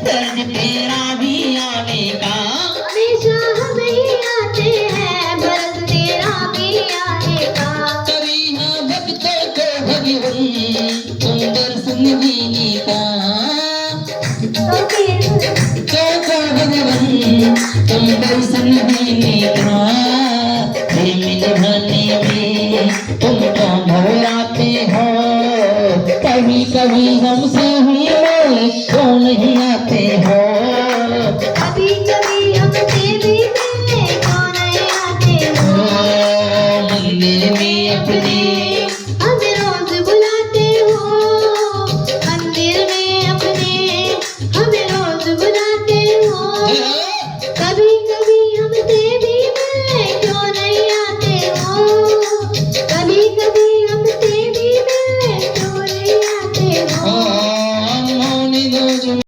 दर्द तेरा भी आने का। हमेशा हम ही आते हैं, दर्द तेरा भी आने का। कभी हाँ भक्तों को भगवान तुम दर्शन देने का। तो भगवान तुम दर्शन देने का। प्रेम निभाने में तुम तो घबराते हो, कभी कभी हमसे ही मिलने क्यों नहीं आते